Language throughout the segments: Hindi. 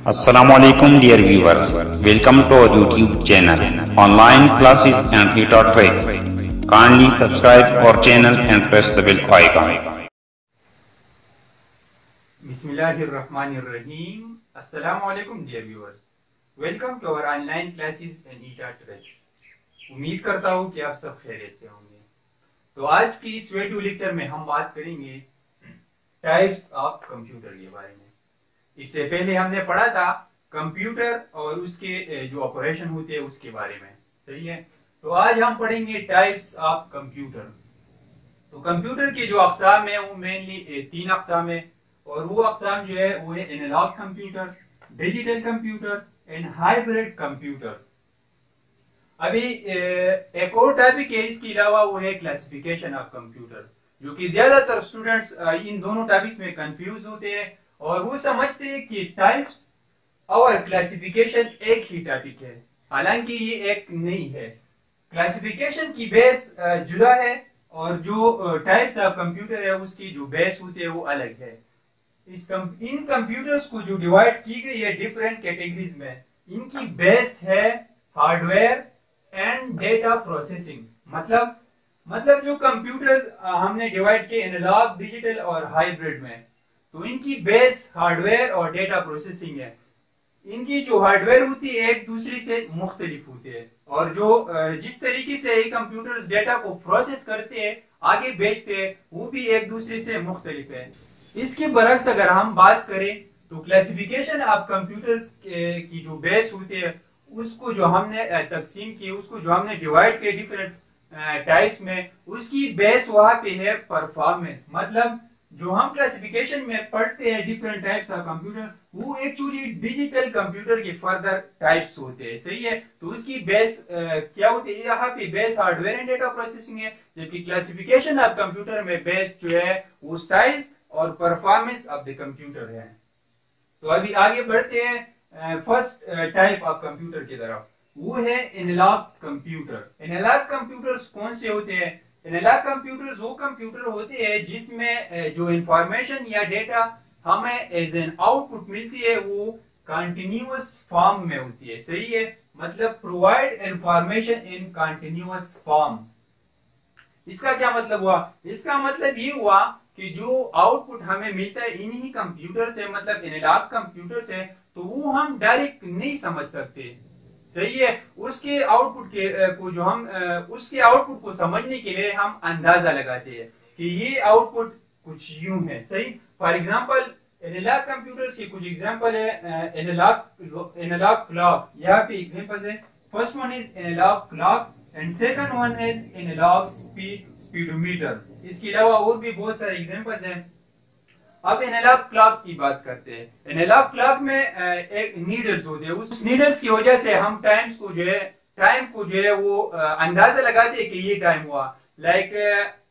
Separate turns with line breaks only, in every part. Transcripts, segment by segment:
Assalamualaikum dear viewers, welcome to our YouTube channel, online classes and tutor tricks. Kindly subscribe our channel and press the bell icon.
Bismillahirrahmanirrahim. Assalamualaikum dear viewers, welcome to our online classes and tutor tricks. उम्मीद करता हूँ कि आप सब खैरियत से होंगे। तो आज की इस वीडियो लेक्चर में हम बात करेंगे टाइप्स ऑफ कंप्यूटर के बारे में। इससे पहले हमने पढ़ा था कंप्यूटर और उसके जो ऑपरेशन होते हैं उसके बारे में, सही है। तो आज हम पढ़ेंगे टाइप्स ऑफ कंप्यूटर। तो कंप्यूटर के जो अक़साम है वो मेनली 3 अक़साम है, और वो अक़साम जो है वो है analog computer, digital computer and hybrid computer. अभी एक और टॉपिक है इसके अलावा, वो है क्लासिफिकेशन ऑफ कंप्यूटर, जो कि ज्यादातर स्टूडेंट्स इन दोनों टॉपिक्स में कंफ्यूज होते हैं और वो समझते हैं कि टाइप्स और क्लासिफिकेशन एक ही टॉपिक है, हालांकि ये एक नहीं है। क्लासिफिकेशन की बेस जुदा है और जो टाइप्स ऑफ कंप्यूटर है उसकी जो बेस होती है वो अलग है। इन कंप्यूटर्स को जो डिवाइड की गई है डिफरेंट कैटेगरीज में, इनकी बेस है हार्डवेयर एंड डेटा प्रोसेसिंग। मतलब जो कंप्यूटर्स हमने डिवाइड किए एनालॉग, डिजिटल और हाइब्रिड में, तो इनकी बेस हार्डवेयर और डेटा प्रोसेसिंग है। इनकी जो हार्डवेयर होती है एक दूसरे से मुख्तलिफ होती है, और जो जिस तरीके से ये कंप्यूटर्स डेटा को प्रोसेस करते हैं, आगे भेजते हैं, वो भी एक दूसरे से मुख्तलिफ है। इसके बरक्स अगर हम बात करें तो क्लासिफिकेशन ऑफ कंप्यूटर्स की जो बेस होती है उसको जो हमने तकसीम की, उसको जो हमने डिवाइड किया डिफरेंट टाइप्स में, उसकी बेस वहां पे है परफॉर्मेंस। मतलब जो हम क्लासिफिकेशन में पढ़ते हैं डिफरेंट टाइप्स ऑफ कंप्यूटर, वो एक्चुअली डिजिटल कंप्यूटर के फर्दर टाइप्स होते हैं, सही है। तो उसकी बेस क्या होती है, यहाँ पे base hardware and data processing है, जबकि क्लासिफिकेशन ऑफ कंप्यूटर में बेस जो है वो साइज और परफॉर्मेंस ऑफ द कंप्यूटर है। तो अभी आगे बढ़ते हैं फर्स्ट टाइप ऑफ कंप्यूटर की तरफ, वो है एनालॉग कंप्यूटर। एनालॉग कंप्यूटर्स कौन से होते हैं? एनालॉग कंप्यूटर्स वो कंप्यूटर होते हैं जिसमें जो इंफॉर्मेशन या डेटा हमें एज एन आउटपुट मिलती है वो कंटिन्यूअस फॉर्म में होती है, सही है। मतलब provide information in continuous form. इसका क्या मतलब हुआ? इसका मतलब ये हुआ कि जो आउटपुट हमें मिलता है इन्हीं कंप्यूटर से, मतलब एनालॉग कंप्यूटर से, तो वो हम डायरेक्ट नहीं समझ सकते, सही है। उसके आउटपुट को समझने के लिए हम अंदाजा लगाते हैं कि ये आउटपुट कुछ यूं है, सही। फॉर एग्जांपल एनालॉग कंप्यूटर्स के कुछ एग्जांपल है एनालॉग क्लॉक। यहाँ पे एग्जांपल्स है, first one is analog clock and second one is analog speedometer. इसके अलावा और भी बहुत सारे एग्जांपल्स हैं। अब एनालॉग क्लॉक की बात करते हैं। एनालॉग क्लॉक में एक नीडल्स होते हैं, उस नीडल्स की वजह से हम टाइम को जो है वो अंदाजा लगाते हैं कि ये टाइम हुआ। लाइक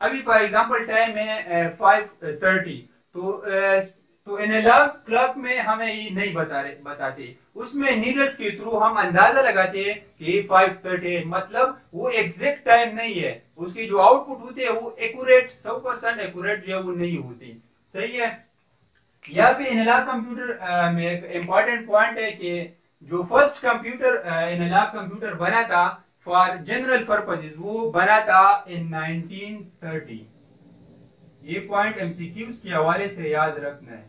अभी फॉर एग्जांपल टाइम है 5:30, तो एनालॉग क्लॉक में हमें ये नहीं बताते, उसमें नीडल्स के थ्रू हम अंदाजा लगाते हैं कि 5:30 है। मतलब वो एग्जैक्ट टाइम नहीं है, उसकी जो आउटपुट होती है वो एक्यूरेट 100% एक्यूरेट जो है वो नहीं होती, सही है। यहाँ पे एनालॉग कंप्यूटर में एक इम्पोर्टेंट पॉइंट है कि जो फर्स्ट कंप्यूटर एनालॉग कंप्यूटर बना था फॉर जनरल पर्पसेस, वो बना था इन 1930। ये पॉइंट एमसीक्यूज के हवाले से याद रखना है।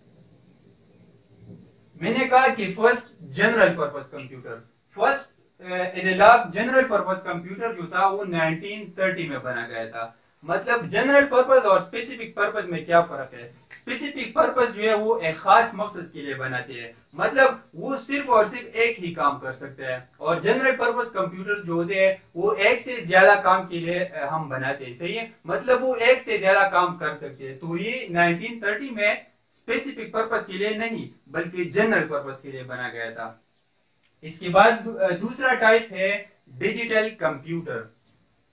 मैंने कहा कि first general purpose computer, first analog general purpose computer जो था वो 1930 में बना गया था। मतलब जनरल पर्पस और स्पेसिफिक पर्पस में क्या फर्क है? स्पेसिफिक पर्पस जो है वो एक खास मकसद के लिए बनाते हैं, मतलब वो सिर्फ और सिर्फ एक ही काम कर सकते हैं, और जनरल पर्पस कंप्यूटर जो होते हैं वो एक से ज्यादा काम के लिए हम बनाते हैं, सही है। मतलब वो एक से ज्यादा काम कर सकते हैं। तो ये 1930 में स्पेसिफिक पर्पस के लिए नहीं बल्कि जनरल पर्पस के लिए बना गया था। इसके बाद दूसरा टाइप है डिजिटल कंप्यूटर।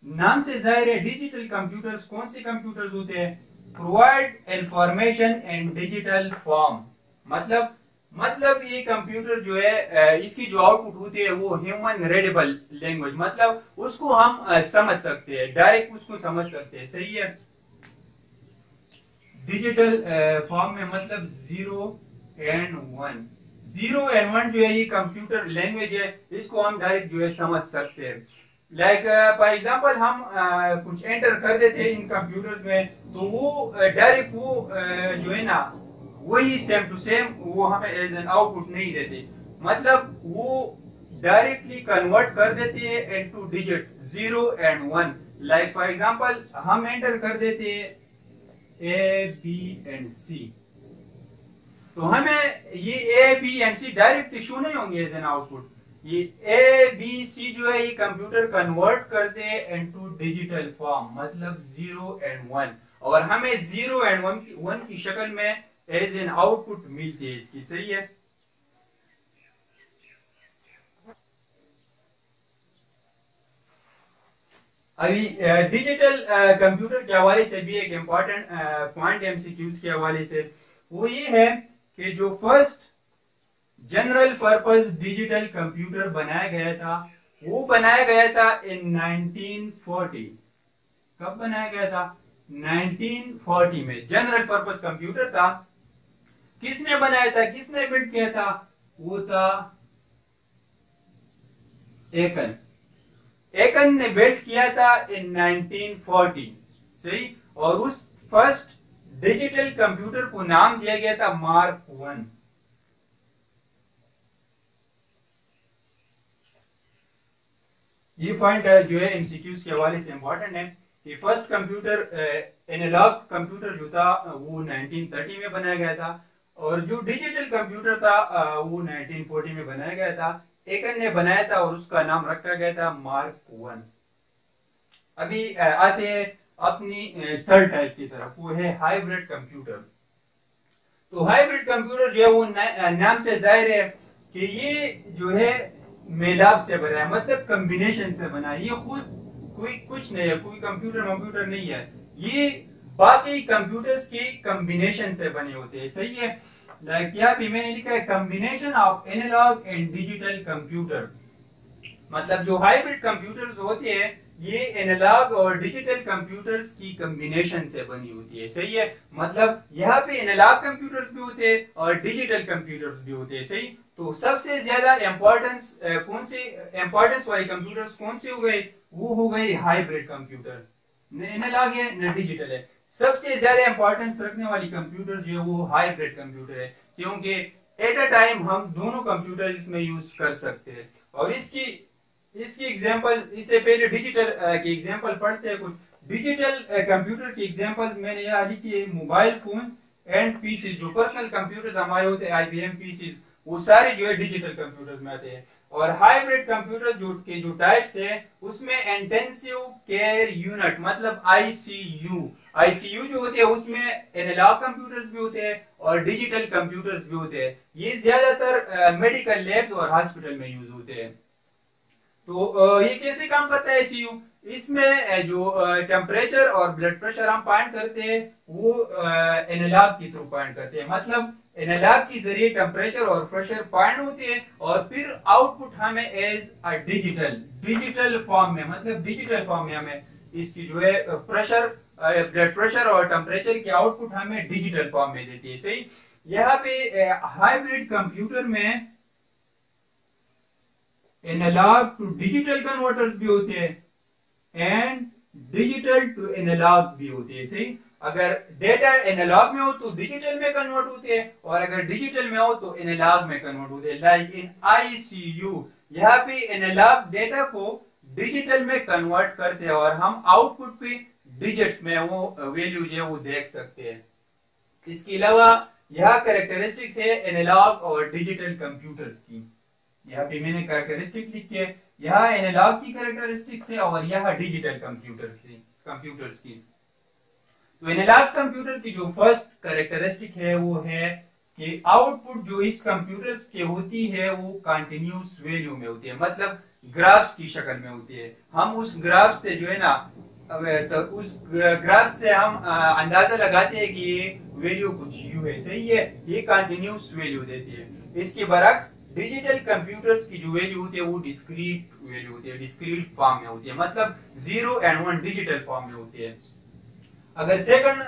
नाम से जाहिर है डिजिटल कंप्यूटर्स कौन से कंप्यूटर्स होते हैं? Provide information in digital form. मतलब ये कंप्यूटर जो है इसकी जो आउटपुट होती है वो ह्यूमन रीडेबल लैंग्वेज, मतलब उसको हम समझ सकते हैं, डायरेक्ट उसको समझ सकते हैं, सही है। डिजिटल फॉर्म में मतलब 0 and 1, 0 एंड 1 जो है ये कंप्यूटर लैंग्वेज है, इसको हम डायरेक्ट जो है समझ सकते हैं। लाइक फॉर एग्जांपल हम कुछ एंटर कर देते हैं इन कंप्यूटर्स में, तो वो डायरेक्ट वो जो है ना वही सेम टू सेम वो हमें एज एन आउटपुट नहीं देते, मतलब वो डायरेक्टली कन्वर्ट कर देते हैं into digit 0 and 1। Like for example हम एंटर कर देते हैं ए बी एंड सी, तो हमें ये A B and C directly show नहीं होंगे एज एन आउटपुट। ये ए बी सी जो है ये कंप्यूटर कन्वर्ट कर दे इनटू डिजिटल फॉर्म, मतलब 0 एंड 1, और हमें 0 एंड 1 की शक्ल में एज एन आउटपुट मिलती है इसकी। सही है। अभी डिजिटल कंप्यूटर के हवाले से भी एक इम्पॉर्टेंट पॉइंट एमसीक्यूज के हवाले से वो ये है कि जो first general purpose digital computer बनाया गया था वो बनाया गया था इन 1940। कब बनाया गया था? 1940 में जनरल पर्पस कंप्यूटर था। किसने बनाया था, किसने बिल्ड किया था? वो था एकन ने बिल्ड किया था इन 1940। सही। और उस फर्स्ट डिजिटल कंप्यूटर को नाम दिया गया था मार्क 1। ये पॉइंट जो है एमसीक्यूज के हवाले से इंपॉर्टेंट है कि फर्स्ट कंप्यूटर एनालॉग कंप्यूटर जो था वो 1930 में बनाया गया था, और जो डिजिटल कंप्यूटर था वो 1940 में बनाया गया था। एकन ने बनाया था और उसका नाम रखा गया था मार्क 1। अभी आते हैं अपनी थर्ड टाइप की तरफ, वो है हाइब्रिड कंप्यूटर। तो हाइब्रिड कंप्यूटर जो है वो नाम से जाहिर है कि ये जो है मेलाप से बना है, मतलब कॉम्बिनेशन से बना है। ये खुद कोई कुछ नहीं है, कोई कंप्यूटर नहीं है, ये बाकी कंप्यूटर्स के कॉम्बिनेशन से बने होते हैं। सही है। लाइक यहाँ पे मैंने लिखा है combination of analog and digital computer, मतलब जो हाइब्रिड कंप्यूटर्स होते हैं ये एनालॉग और डिजिटल कंप्यूटर्स की कॉम्बिनेशन से बनी होती है। सही है। मतलब यहाँ पे एनालॉग कंप्यूटर्स भी होते हैं और डिजिटल कंप्यूटर्स भी होते हैं। सही। तो सबसे ज्यादा इंपॉर्टेंस इंपॉर्टेंस वाले कंप्यूटर्स कौन से हो गए? वो हो गए हाइब्रिड कंप्यूटर। न एनालॉग है न डिजिटल है। सबसे ज्यादा इंपॉर्टेंस रखने वाली कंप्यूटर जो है वो हाइब्रिड कंप्यूटर है, क्योंकि एट अ टाइम हम दोनों कंप्यूटर इसमें यूज कर सकते हैं। और इसकी एग्जांपल, इससे पहले डिजिटल की एग्जांपल पढ़ते हैं। कुछ डिजिटल कंप्यूटर की एग्जांपल्स मैंने यहाँ लिखी है। मोबाइल फोन एंड पीसी, जो पर्सनल कंप्यूटर्स हमारे होते हैं आईबीएम पीसी, वो सारे जो है डिजिटल कंप्यूटर्स में आते हैं। और हाइब्रिड कंप्यूटर जो टाइप्स है उसमें इंटेंसिव केयर यूनिट, मतलब आईसीयू जो होते हैं उसमें एनालॉग कंप्यूटर्स भी होते हैं और डिजिटल कंप्यूटर्स भी होते हैं। ये ज्यादातर मेडिकल लैब्स और हॉस्पिटल में यूज होते हैं। तो ये कैसे काम करता है आईसीयू? इसमें जो टेम्परेचर और ब्लड प्रेशर हम पॉइंट करते हैं वो एनालॉग की थ्रू पॉइंट करते हैं, मतलब एनालॉग के जरिए टेम्परेचर और प्रेशर पॉइंट होते हैं और फिर आउटपुट हमें एज अ डिजिटल फॉर्म में, मतलब डिजिटल फॉर्म में हमें इसकी जो है प्रेशर, ब्लड प्रेशर और टेम्परेचर की आउटपुट हमें डिजिटल फॉर्म में देती है। सही। यहाँ पे हाइब्रिड कंप्यूटर में एनालॉग टू डिजिटल कन्वर्टर्स भी होते हैं एंड डिजिटल टू एनालॉग भी होते हैं। सही। अगर डेटा एनालॉग में हो तो डिजिटल में कन्वर्ट होते हैं और अगर डिजिटल में हो तो एनालॉग में कन्वर्ट होते हैं। लाइक इन आईसीयू यहाँ पे एनालॉग डेटा को डिजिटल में कन्वर्ट करते हैं और हम आउटपुट पे डिजिट्स में वो वैल्यू जो है वो देख सकते हैं। इसके अलावा यह कैरेक्टरिस्टिक्स है एनालॉग और डिजिटल कंप्यूटर्स की। यहाँ पे मैंने कैरेक्टरिस्टिक लिखी है, यहाँ एनालॉग की कैरेक्टरिस्टिक्स है और यहाँ डिजिटल कंप्यूटर्स की। तो एनालॉग कंप्यूटर की जो फर्स्ट कैरेक्टरिस्टिक है वो है कि आउटपुट जो इस कंप्यूटर्स के होती है वो कंटिन्यूस वैल्यू में होती है, मतलब ग्राफ्स की शक्ल में होती है। हम उस ग्राफ से जो है ना, तो उस ग्राफ से हम अंदाजा लगाते हैं कि ये वैल्यू कुछ यू है। सही है। ये कंटिन्यूस वैल्यू देती है। इसके बरक्स डिजिटल कंप्यूटर्स की जो वैल्यू होती है वो डिस्क्रीट वैल्यू होती है, डिस्क्रीट फॉर्म में होती है, मतलब 0 एंड 1 डिजिटल फॉर्म में होती है। अगर सेकंड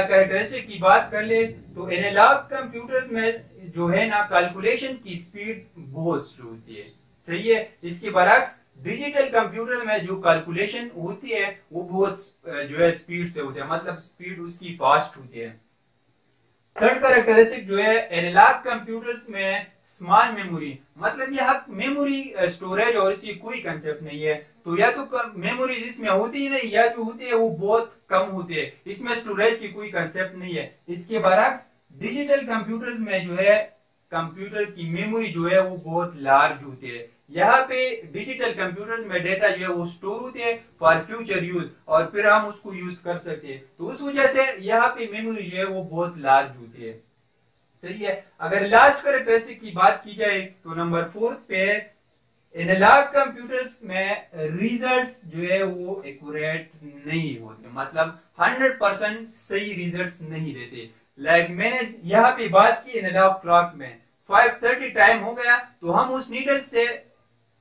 कैरेक्टरिस्टिक की बात कर ले तो एनालॉग कंप्यूटर्स में जो है ना कैलकुलेशन की स्पीड बहुत स्लो होती है, सही है। इसके बरक्स डिजिटल कंप्यूटर में जो कैलकुलेशन होती है वो बहुत जो है स्पीड से होती है, मतलब स्पीड उसकी फास्ट होती है। थर्ड कैरेक्टरिस्टिक जो है एनालॉग कंप्यूटर्स में स्मॉल मेमोरी, मतलब यह मेमोरी स्टोरेज और इसकी कोई कंसेप्ट नहीं है। तो या तो मेमोरी इसमें होती ही नहीं या जो होती है वो बहुत कम होती है, इसमें स्टोरेज की कोई कंसेप्ट नहीं है। इसके बरक्स डिजिटल कंप्यूटर्स में जो है कंप्यूटर की मेमोरी जो है वो बहुत लार्ज होती है। यहाँ पे डिजिटल कंप्यूटर्स में डेटा जो है वो स्टोर होते हैं फॉर फ्यूचर यूज और फिर हम उसको यूज कर सकते हैं। तो उस वजह से यहाँ पे मेमोरी जो है वो बहुत लार्ज होती है, सही है। अगर लास्ट कैरेक्टरिस्टिक की बात की जाए तो नंबर 4 पे एनालॉग कंप्यूटर्स में रिजल्ट्स जो है वो एक्यूरेट नहीं होते, मतलब 100% सही रिजल्ट्स नहीं देते। लाइक मैंने यहाँ पे बात की एनालॉग क्लॉक में 5:30 टाइम हो गया तो हम उस नीडल से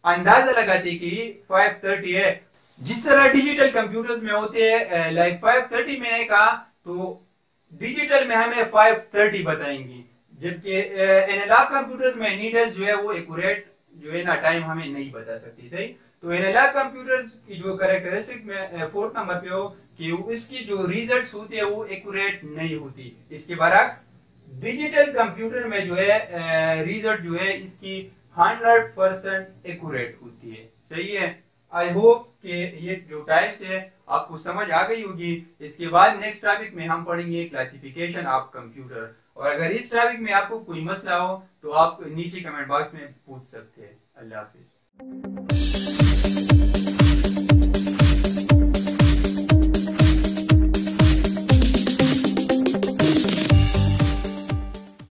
अंदाजा लगाते कि 5:30 है। जिस तरह डिजिटल कंप्यूटर्स में होते हैं लाइक 5:30 मैंने कहा तो डिजिटल में हमें 5:30 बताएंगी, जबकि एनालॉग कंप्यूटर्स में नीडल्स जो है वो एक्यूरेट जो है ना टाइम हमें नहीं बता सकती, सही। तो एनालॉग कंप्यूटर्स की जो कैरेक्टरिस्टिक्स में 4th नंबर पे हो कि उसकी जो रिजल्ट्स होती है वो एक्यूरेट नहीं होती। इसके बरक्स डिजिटल कंप्यूटर में जो है रिजल्ट जो है इसकी 100% एक्यूरेट होती है, सही है। आई होप कि ये जो टाइप्स है आपको समझ आ गई होगी। इसके बाद नेक्स्ट टॉपिक में हम पढ़ेंगे क्लासिफिकेशन ऑफ कंप्यूटर, और अगर इस टॉपिक में आपको कोई मसला हो तो आप नीचे कमेंट बॉक्स में पूछ सकते हैं। अल्लाह हाफिज।